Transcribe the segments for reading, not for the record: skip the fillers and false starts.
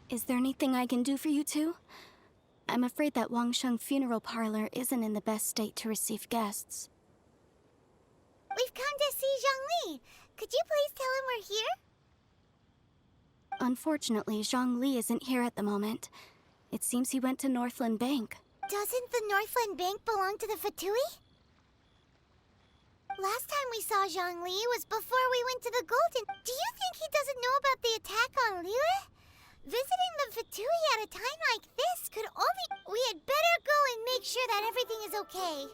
Is there anything I can do for you two? I'm afraid that Wangsheng funeral parlor isn't in the best state to receive guests. We've come to see Zhongli. Could you please tell him we're here? Unfortunately, Zhongli isn't here at the moment. It seems he went to Northland Bank. Doesn't the Northland Bank belong to the Fatui? Last time we saw Zhongli was before we went to the Golden. Do you think he doesn't know about the attack on Liyue? Visiting the Fatui at a time like this could only... We had better go and make sure that everything is okay.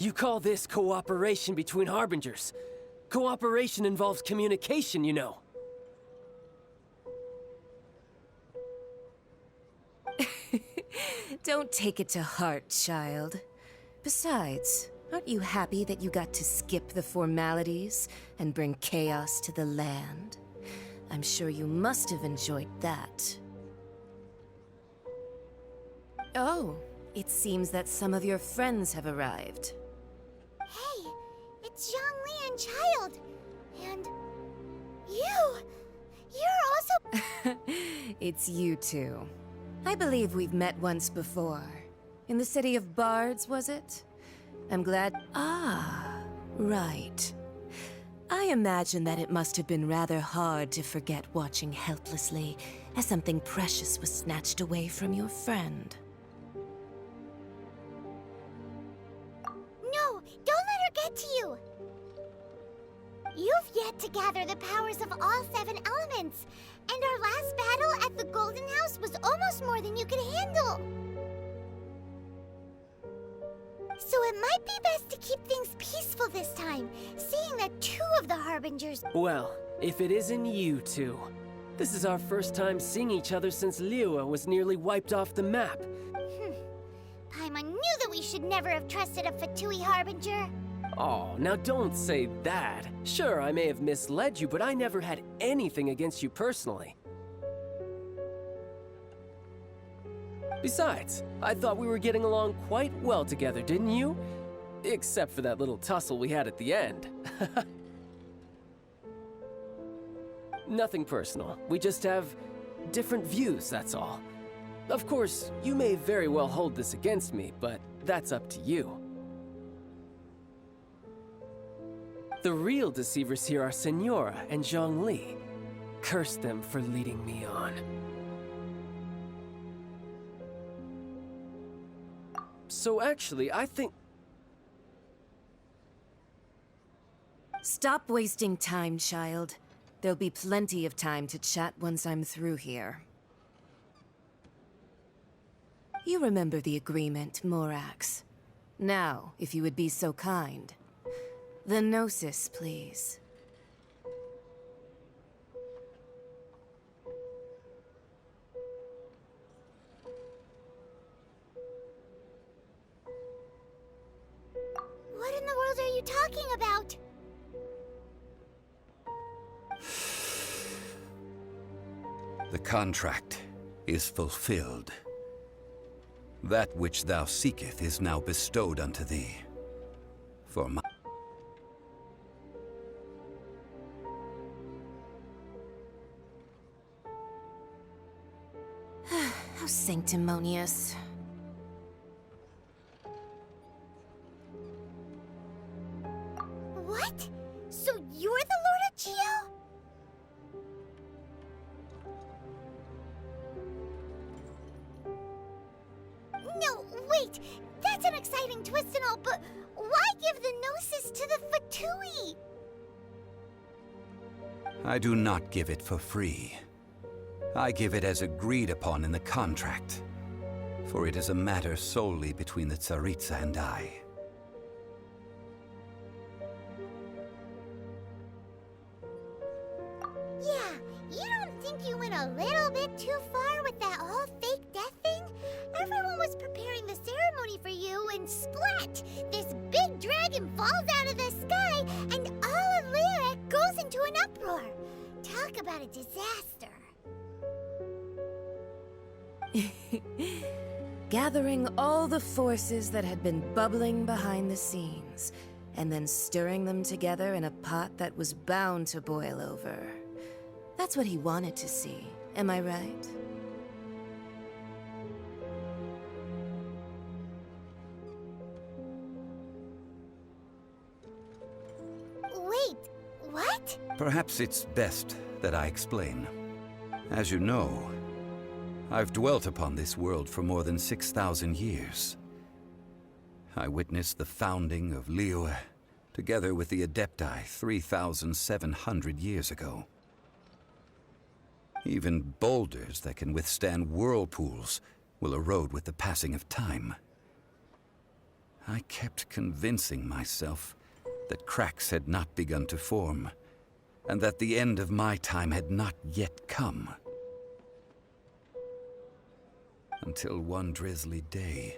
You call this cooperation between Harbingers? Cooperation involves communication, you know. Don't take it to heart, child. Besides, aren't you happy that you got to skip the formalities and bring chaos to the land? I'm sure you must have enjoyed that. Oh, it seems that some of your friends have arrived. Hey, it's Zhongli and Child. And... you! You're also... It's you two. I believe we've met once before. In the city of Bards, was it? I'm glad... Ah, right. I imagine that it must have been rather hard to forget watching helplessly as something precious was snatched away from your friend. No, don't let her get to you! You've yet to gather the powers of all 7 elements, and our last battle at the Golden House was almost more than you could handle. So it might be best to keep things peaceful this time, seeing that 2 of the Harbingers... Well, if it isn't you two. This is our first time seeing each other since Liyue was nearly wiped off the map. Paimon knew that we should never have trusted a Fatui Harbinger. Oh, now don't say that. Sure, I may have misled you, but I never had anything against you personally. Besides, I thought we were getting along quite well together, didn't you? Except for that little tussle we had at the end. Nothing personal. We just have different views, that's all. Of course, you may very well hold this against me, but that's up to you. The real deceivers here are Senora and Zhongli. Curse them for leading me on. So actually, I think... Stop wasting time, child. There'll be plenty of time to chat once I'm through here. You remember the agreement, Morax. Now, if you would be so kind. The Gnosis, please. What in the world are you talking about? The contract is fulfilled. That which thou seeketh is now bestowed unto thee. For my... How sanctimonious. What? So you're the Lord of Chio? No, wait! That's an exciting twist and all, but why give the Gnosis to the Fatui? I do not give it for free. I give it as agreed upon in the contract. For it is a matter solely between the Tsaritsa and I. Yeah, you don't think you went a little bit too far with that whole fake death thing? Everyone was preparing the ceremony for you, and splat! This big dragon falls out of the sky, and all of Lyra goes into an uproar. Talk about a disaster. Gathering all the forces that had been bubbling behind the scenes, and then stirring them together in a pot that was bound to boil over. That's what he wanted to see, am I right? Wait, what? Perhaps it's best that I explain. As you know, I've dwelt upon this world for more than 6,000 years. I witnessed the founding of Liyue, together with the Adepti 3,700 years ago. Even boulders that can withstand whirlpools will erode with the passing of time. I kept convincing myself that cracks had not begun to form, and that the end of my time had not yet come. Until one drizzly day,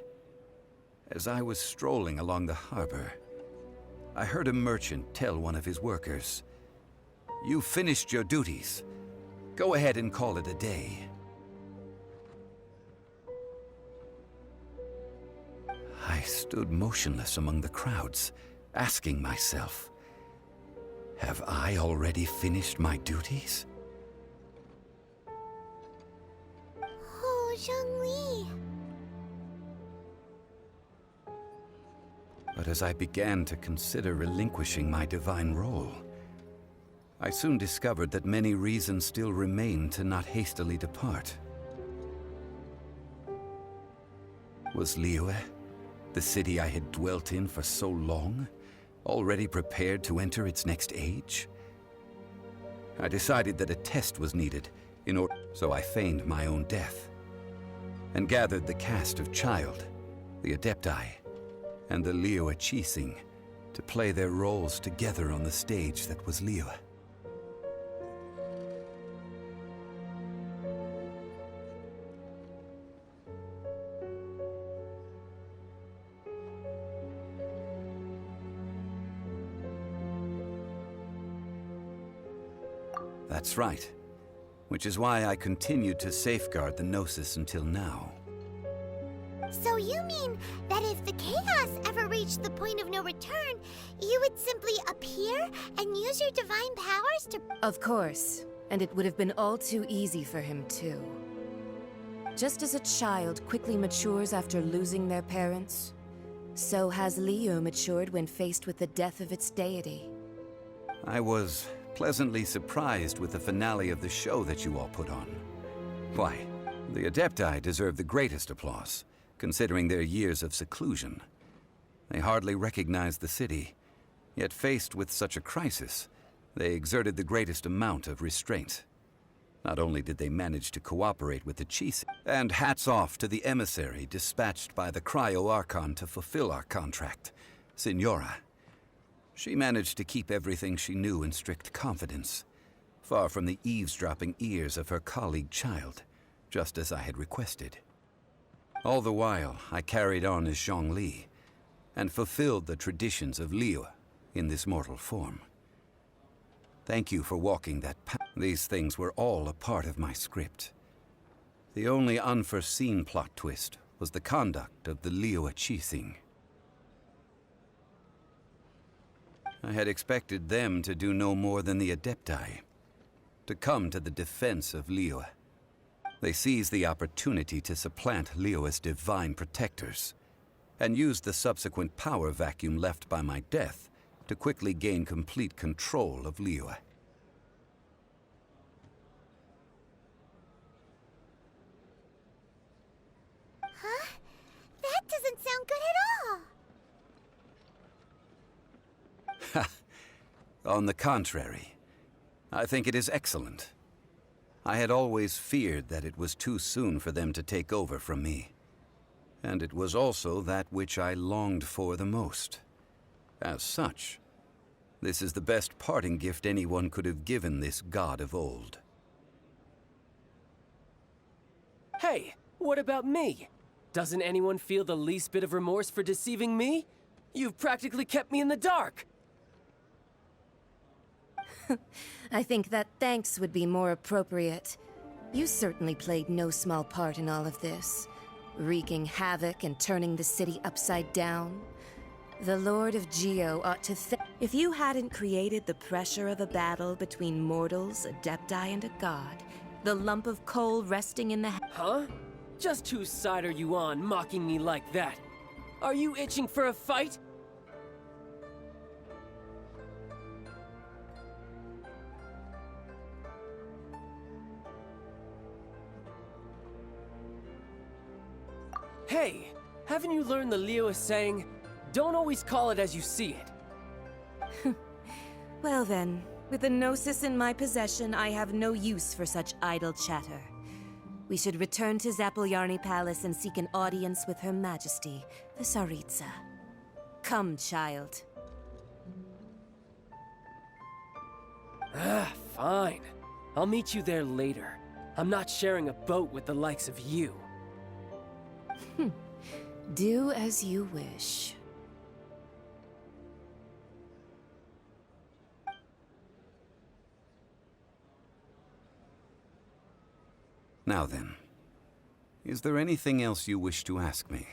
as I was strolling along the harbor, I heard a merchant tell one of his workers, "You finished your duties. Go ahead and call it a day." I stood motionless among the crowds, asking myself, have I already finished my duties? Oh, Zhongli. But as I began to consider relinquishing my divine role, I soon discovered that many reasons still remained to not hastily depart. Was Liyue, the city I had dwelt in for so long, already prepared to enter its next age? I decided that a test was needed in order, so I feigned my own death, and gathered the cast of Child, the Adepti, and the Liyue Chising to play their roles together on the stage that was Liyue. That's right. Which is why I continued to safeguard the Gnosis until now. So you mean that if the chaos ever reached the point of no return, you would simply appear and use your divine powers to... Of course, and it would have been all too easy for him too. Just as a child quickly matures after losing their parents, so has Liyue matured when faced with the death of its deity. I was pleasantly surprised with the finale of the show that you all put on. Why, the Adepti deserve the greatest applause, considering their years of seclusion. They hardly recognized the city, yet faced with such a crisis, they exerted the greatest amount of restraint. Not only did they manage to cooperate with the chiefs, and hats off to the emissary dispatched by the Cryo-Archon to fulfill our contract, Signora. She managed to keep everything she knew in strict confidence, far from the eavesdropping ears of her colleague child, just as I had requested. All the while, I carried on as Zhongli, and fulfilled the traditions of Liyue in this mortal form. Thank you for walking that path. These things were all a part of my script. The only unforeseen plot twist was the conduct of the Liyue Qixing. I had expected them to do no more than the Adepti, to come to the defense of Liyue. They seized the opportunity to supplant Liyue's divine protectors, and used the subsequent power vacuum left by my death to quickly gain complete control of Liyue. Huh? That doesn't sound good at all! On the contrary, I think it is excellent. I had always feared that it was too soon for them to take over from me. And it was also that which I longed for the most. As such, this is the best parting gift anyone could have given this god of old. Hey, what about me? Doesn't anyone feel the least bit of remorse for deceiving me? You've practically kept me in the dark! I think that thanks would be more appropriate. You certainly played no small part in all of this, wreaking havoc and turning the city upside down. The Lord of Geo ought to if you hadn't created the pressure of a battle between mortals, adepti, and a god, the lump of coal resting in the Huh? Just whose side are you on, mocking me like that? Are you itching for a fight? Hey, haven't you learned the Liyue saying, don't always call it as you see it? Well then, with the Gnosis in my possession, I have no use for such idle chatter. We should return to Zapoljarny Palace and seek an audience with Her Majesty, the Tsaritsa. Come, child. Fine. I'll meet you there later. I'm not sharing a boat with the likes of you. Do as you wish. Now then, is there anything else you wish to ask me?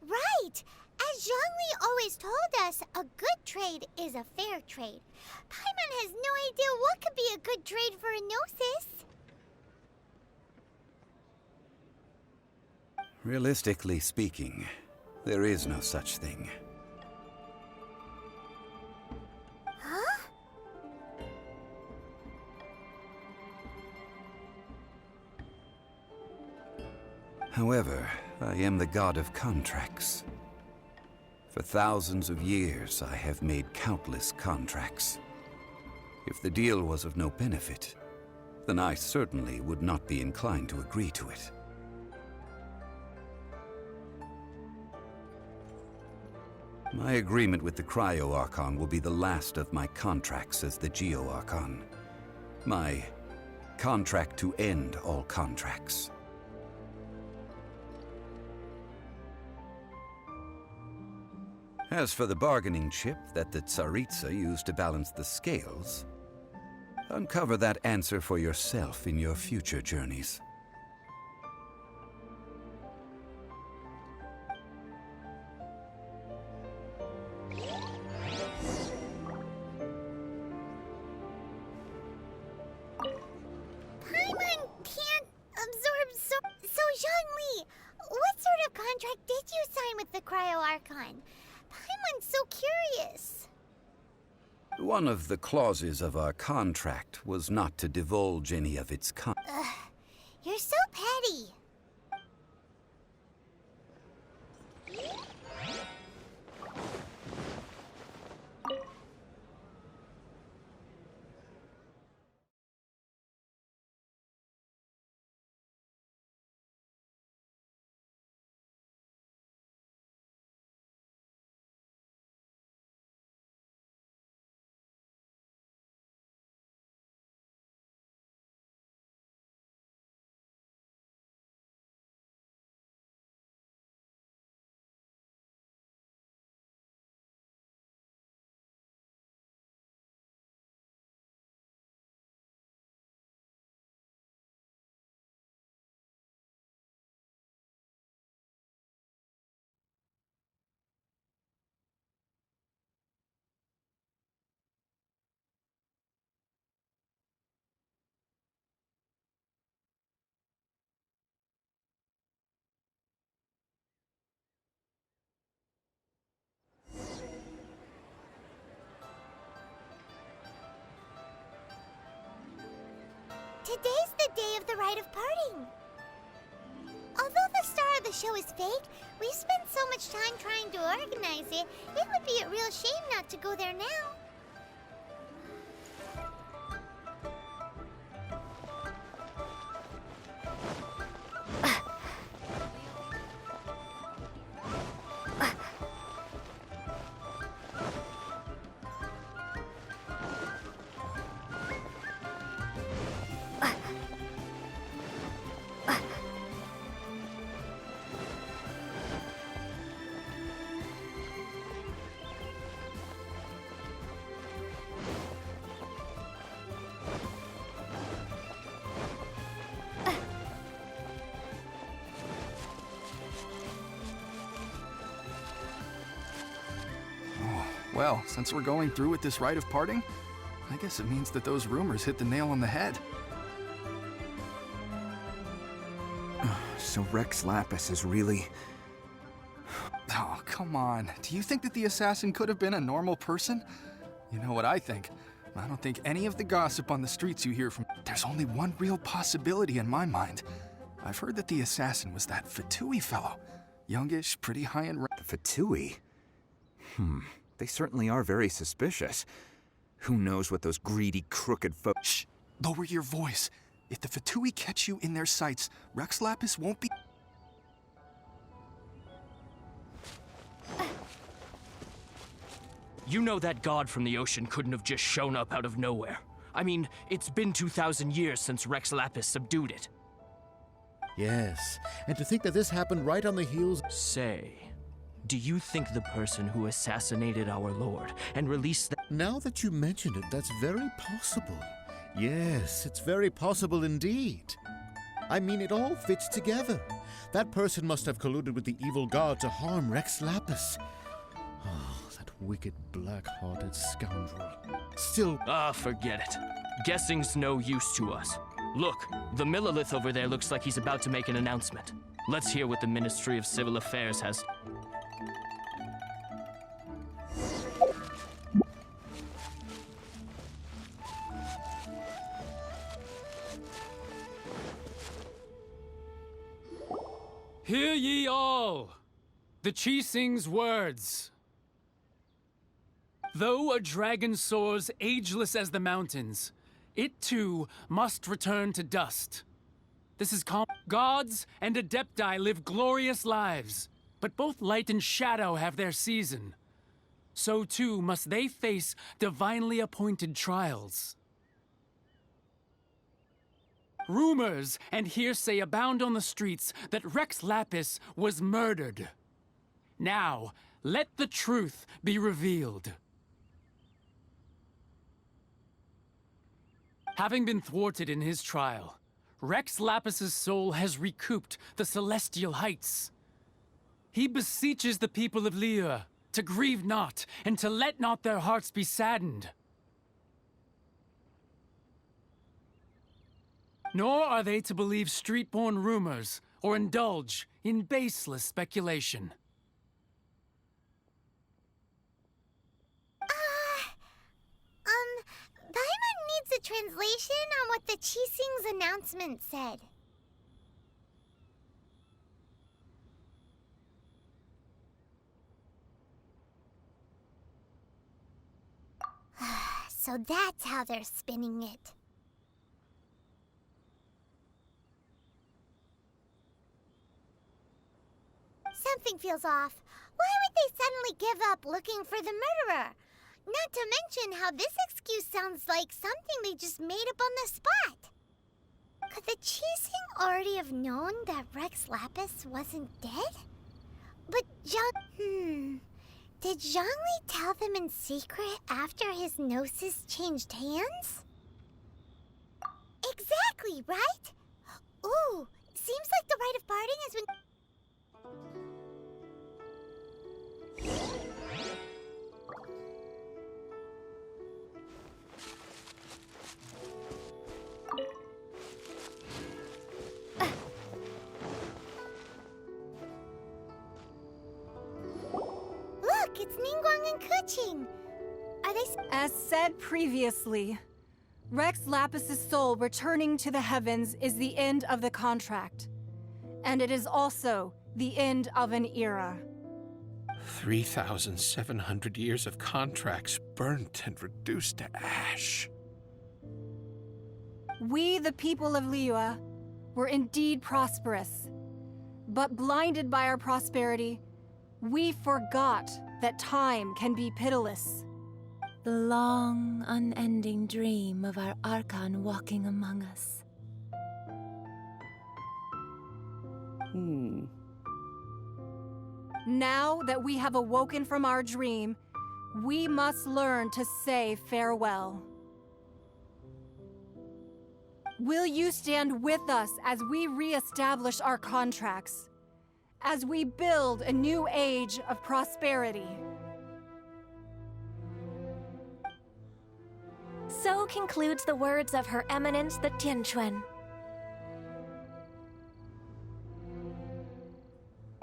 Right! As Zhongli always told us, a good trade is a fair trade. Paimon has no idea what could be a good trade for a Gnosis. Realistically speaking, there is no such thing. Huh? However, I am the god of contracts. For thousands of years, I have made countless contracts. If the deal was of no benefit, then I certainly would not be inclined to agree to it. My agreement with the Cryo-Archon will be the last of my contracts as the Geo-Archon. My contract to end all contracts. As for the bargaining chip that the Tsaritsa used to balance the scales, uncover that answer for yourself in your future journeys. Paimon can't absorb So Zhongli, what sort of contract did you sign with the Cryo-Archon? Paimon's so curious. One of the clauses of our contract was not to divulge any of its You're so petty. Today's the day of the rite of parting. Although the star of the show is fake, we've spent so much time trying to organize it, it would be a real shame not to go there now. Well, since we're going through with this rite of parting, I guess it means that those rumors hit the nail on the head. So Rex Lapis is really... Oh, come on. Do you think that the assassin could have been a normal person? You know what I think? I don't think any of the gossip on the streets you hear from... There's only one real possibility in my mind. I've heard that the assassin was that Fatui fellow. Youngish, pretty high in rank. The Fatui? They certainly are very suspicious. Who knows what those greedy, crooked folks... Shh! Lower your voice. If the Fatui catch you in their sights, Rex Lapis won't be... You know that god from the ocean couldn't have just shown up out of nowhere. I mean, it's been 2,000 years since Rex Lapis subdued it. Yes, and to think that this happened right on the heels... Say, do you think the person who assassinated our lord and released the... Now that you mention it, that's very possible. Yes, it's very possible indeed. I mean, it all fits together. That person must have colluded with the evil god to harm Rex Lapis. Oh, that wicked, black-hearted scoundrel. Still... forget it. Guessing's no use to us. Look, the Millilith over there looks like he's about to make an announcement. Let's hear what the Ministry of Civil Affairs has... Hear ye all, the Chising's words. Though a dragon soars ageless as the mountains, it too must return to dust. This is gods and adepti live glorious lives, but both light and shadow have their season. So too must they face divinely appointed trials. Rumors and hearsay abound on the streets that Rex Lapis was murdered. Now, let the truth be revealed. Having been thwarted in his trial, Rex Lapis's soul has recouped the celestial heights. He beseeches the people of Liyue to grieve not and to let not their hearts be saddened. Nor are they to believe street-born rumors or indulge in baseless speculation. Paimon needs a translation on what the Chising's announcement said. So that's how they're spinning it. Something feels off. Why would they suddenly give up looking for the murderer? Not to mention how this excuse sounds like something they just made up on the spot. Could the Chising already have known that Rex Lapis wasn't dead? But did Zhongli tell them in secret after his gnosis changed hands? Exactly, right? Ooh, seems like the rite of parting has been... Look, it's Ningguang and Keqing. Are they... As said previously, Rex Lapis's soul returning to the heavens is the end of the contract. And it is also the end of an era. 3,700 years of contracts burnt and reduced to ash. We, the people of Liyue, were indeed prosperous. But blinded by our prosperity, we forgot that time can be pitiless. The long, unending dream of our Archon walking among us. Now that we have awoken from our dream, we must learn to say farewell. Will you stand with us as we re-establish our contracts? As we build a new age of prosperity? So concludes the words of Her Eminence the Tianquan.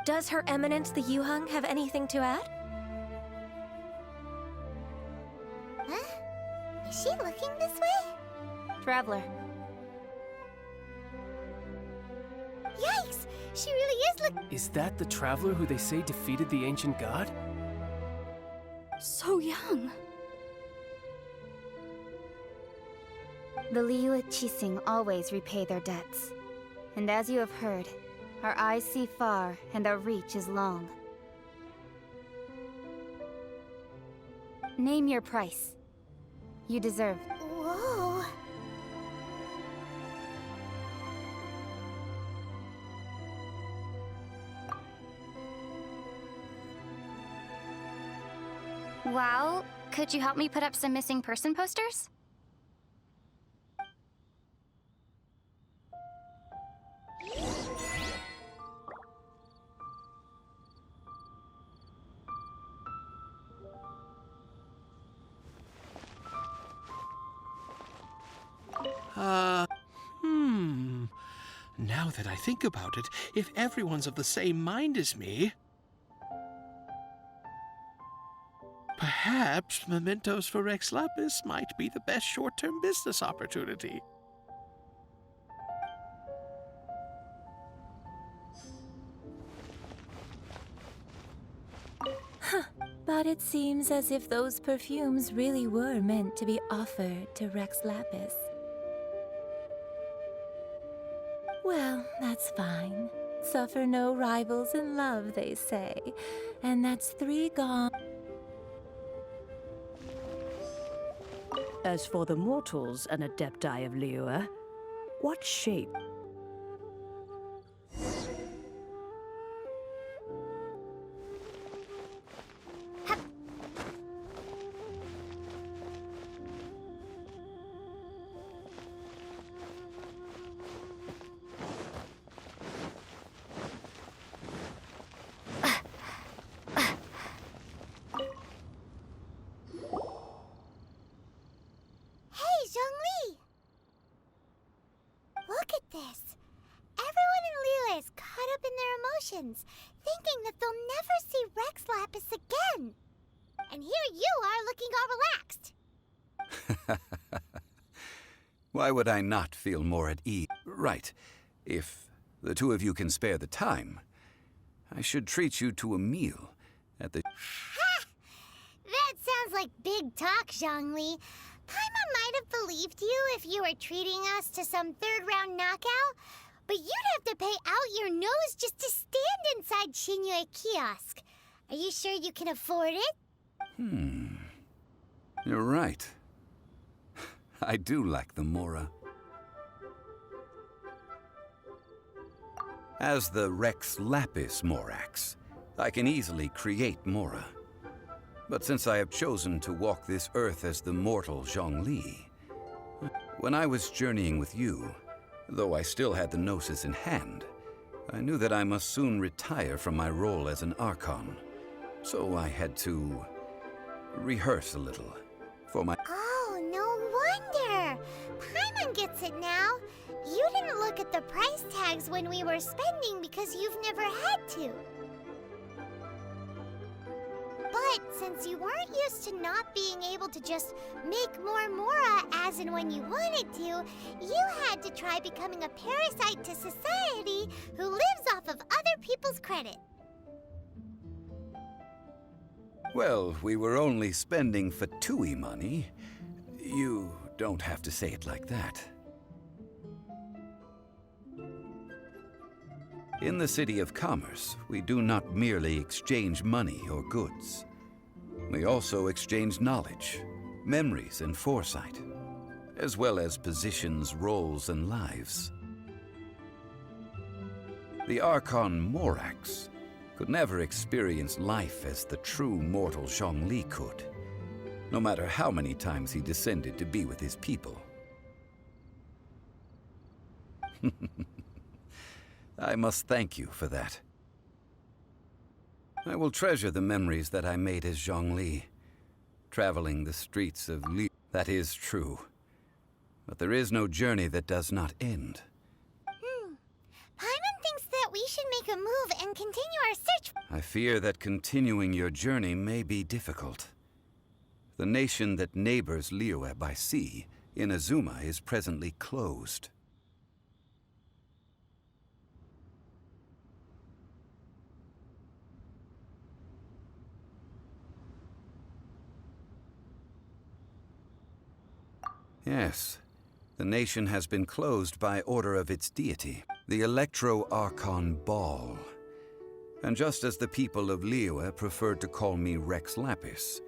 Does Her Eminence the Yuheng have anything to add? Huh? Is she looking this way? Traveler. Yikes! She really is looking. Is that the traveler who they say defeated the ancient god? So young. The Liyue Qixing always repay their debts. And as you have heard, our eyes see far and our reach is long. Name your price. You deserve. Whoa. Well, could you help me put up some missing person posters? Now that I think about it, if everyone's of the same mind as me, perhaps mementos for Rex Lapis might be the best short-term business opportunity. But it seems as if those perfumes really were meant to be offered to Rex Lapis. Well, that's fine. Suffer no rivals in love, they say. And that's 3 gone. As for the mortals and adepti of Liyue, what shape? Thinking that they'll never see Rex Lapis again. And here you are looking all relaxed. Why would I not feel more at ease? Right. If the two of you can spare the time, I should treat you to a meal at the... Ha! That sounds like big talk, Zhongli. Paimon might have believed you if you were treating us to some third-round knockout. But you'd have to pay out your nose just to stand inside Qinyue Kiosk. Are you sure you can afford it? You're right. I do lack the Mora. As the Rex Lapis Morax, I can easily create Mora. But since I have chosen to walk this earth as the mortal Zhongli, when I was journeying with you, though I still had the Gnosis in hand, I knew that I must soon retire from my role as an Archon. So I had to rehearse a little for my... Oh, no wonder! Paimon gets it now. You didn't look at the price tags when we were spending because you've never had to. But But since you weren't used to not being able to just make more Mora as and when you wanted to, you had to try becoming a parasite to society who lives off of other people's credit. Well, we were only spending Fatui money. You don't have to say it like that. In the City of Commerce, we do not merely exchange money or goods. We also exchange knowledge, memories, and foresight, as well as positions, roles, and lives. The Archon Morax could never experience life as the true mortal Zhongli could, no matter how many times he descended to be with his people. I must thank you for that. I will treasure the memories that I made as Zhongli, traveling the streets of Li. That is true. But there is no journey that does not end. Paimon thinks that we should make a move and continue our search. I fear that continuing your journey may be difficult. The nation that neighbors Liyue by sea, Inazuma, is presently closed. Yes, the nation has been closed by order of its deity, the Electro-Archon Ball. And just as the people of Liyue preferred to call me Rex Lapis,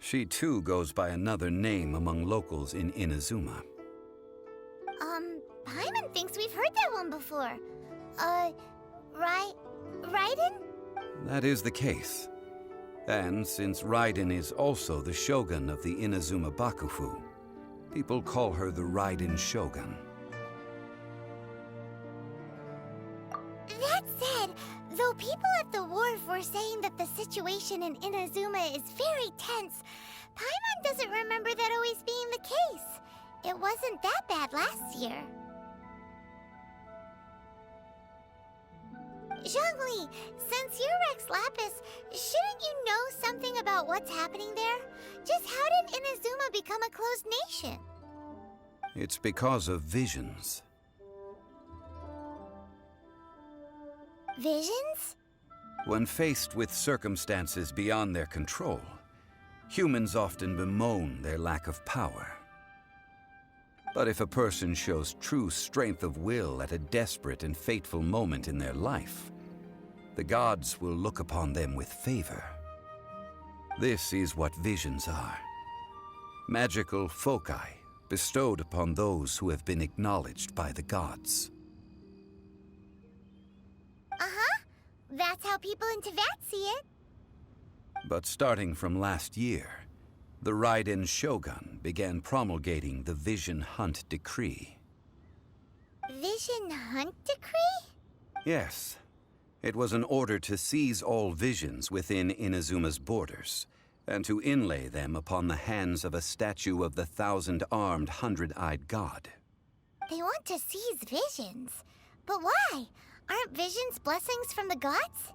she too goes by another name among locals in Inazuma. Paimon thinks we've heard that one before. Raiden? That is the case. And since Raiden is also the shogun of the Inazuma Bakufu, people call her the Raiden Shogun. That said, though people at the wharf were saying that the situation in Inazuma is very tense, Paimon doesn't remember that always being the case. It wasn't that bad last year. Zhongli, since you're Rex Lapis, shouldn't you know something about what's happening there? Just how did Inazuma become a closed nation? It's because of visions. Visions? When faced with circumstances beyond their control, humans often bemoan their lack of power. But if a person shows true strength of will at a desperate and fateful moment in their life, the gods will look upon them with favor. This is what visions are. Magical foci bestowed upon those who have been acknowledged by the gods. Uh-huh. That's how people in Teyvat see it. But starting from last year, the Raiden Shogun began promulgating the Vision Hunt Decree. Vision Hunt Decree? Yes. It was an order to seize all visions within Inazuma's borders, and to inlay them upon the hands of a statue of the 1,000-armed, 100-eyed god. They want to seize visions. But why? Aren't visions blessings from the gods?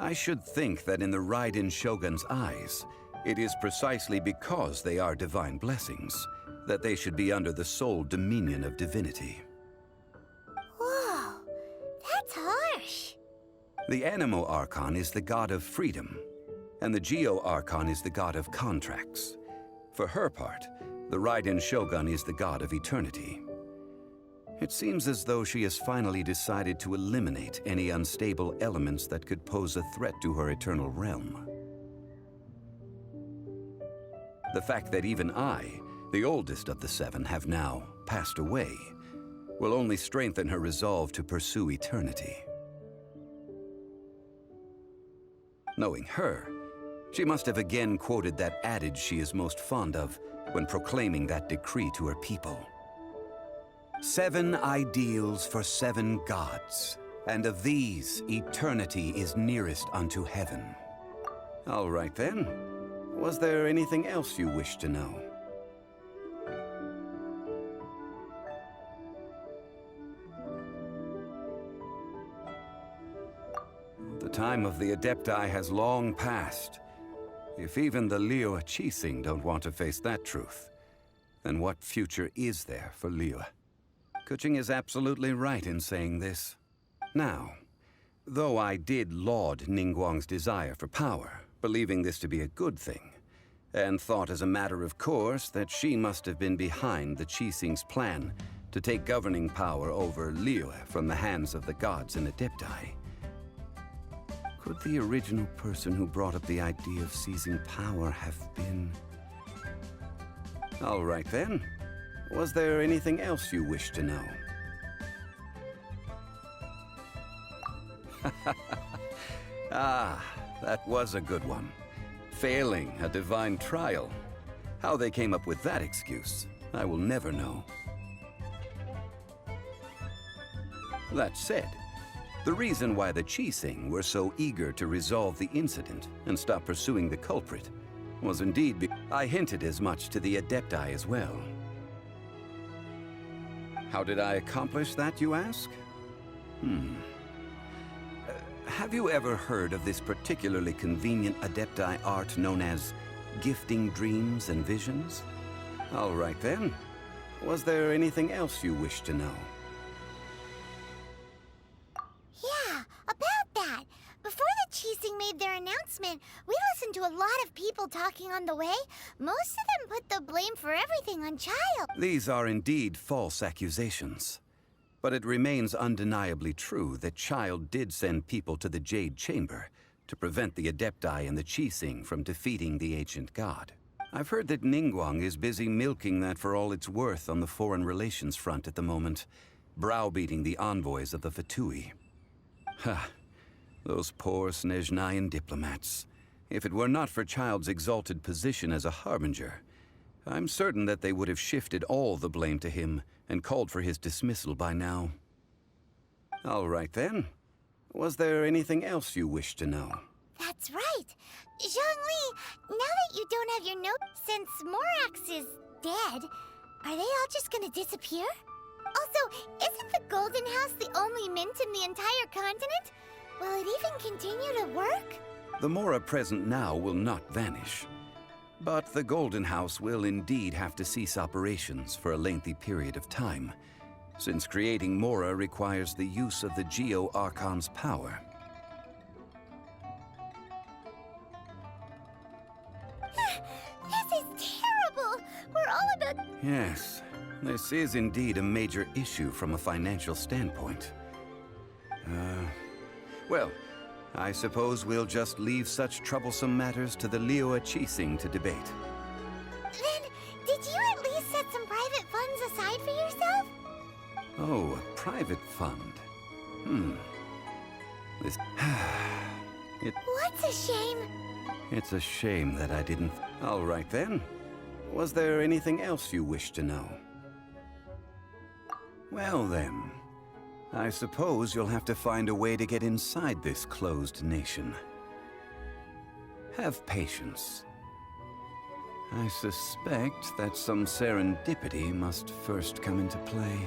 I should think that in the Raiden Shogun's eyes, it is precisely because they are divine blessings that they should be under the sole dominion of divinity. Whoa, that's harsh. The Animo Archon is the god of freedom, and the Geo Archon is the god of contracts. For her part, the Raiden Shogun is the god of eternity. It seems as though she has finally decided to eliminate any unstable elements that could pose a threat to her eternal realm. The fact that even I, the oldest of the seven, have now passed away, will only strengthen her resolve to pursue eternity. Knowing her, she must have again quoted that adage she is most fond of when proclaiming that decree to her people. 7 ideals for 7 gods, and of these, eternity is nearest unto heaven. All right then. Was there anything else you wish to know? The time of the Adepti has long passed, If even the Liyue Qixing don't want to face that truth, then what future is there for Liyue? Keqing is absolutely right in saying this. Now, though I did laud Ningguang's desire for power, believing this to be a good thing, and thought as a matter of course that she must have been behind the Qixing's plan to take governing power over Liyue from the hands of the gods and Adepti, could the original person who brought up the idea of seizing power have been... All right then. Was there anything else you wish to know? Ah, that was a good one. Failing a divine trial. How they came up with that excuse, I will never know. That said, the reason why the Qixing were so eager to resolve the incident and stop pursuing the culprit was indeed I hinted as much to the Adepti as well. How did I accomplish that, you ask? Have you ever heard of this particularly convenient Adepti art known as gifting dreams and visions? All right then. Was there anything else you wish to know? Yeah, about that. Before the Qixing made their announcement, we listened to a lot of people talking on the way. Most of them put the blame for everything on Child. These are indeed false accusations. But it remains undeniably true that Child did send people to the Jade Chamber to prevent the Adepti and the Qixing from defeating the ancient god. I've heard that Ningguang is busy milking that for all it's worth on the foreign relations front at the moment, browbeating the envoys of the Fatui. Ha! Those poor Snezhnayan diplomats. If it were not for Child's exalted position as a harbinger, I'm certain that they would have shifted all the blame to him and called for his dismissal by now. All right then. Was there anything else you wish to know? That's right. Zhongli, now that you don't have your note, since Morax is dead, are they all just gonna disappear? Also, isn't the Golden House the only mint in the entire continent? Will it even continue to work? The Mora present now will not vanish. But the Golden House will indeed have to cease operations for a lengthy period of time, since creating Mora requires the use of the Geo-Archon's power. This is terrible! We're all about... Yes, this is indeed a major issue from a financial standpoint. Well, I suppose we'll just leave such troublesome matters to the Liyue Qixing to debate. Then, did you at least set some private funds aside for yourself? Oh, a private fund. This... What's a shame? It's a shame that I didn't... All right then. Was there anything else you wish to know? Well then, I suppose you'll have to find a way to get inside this closed nation. Have patience. I suspect that some serendipity must first come into play.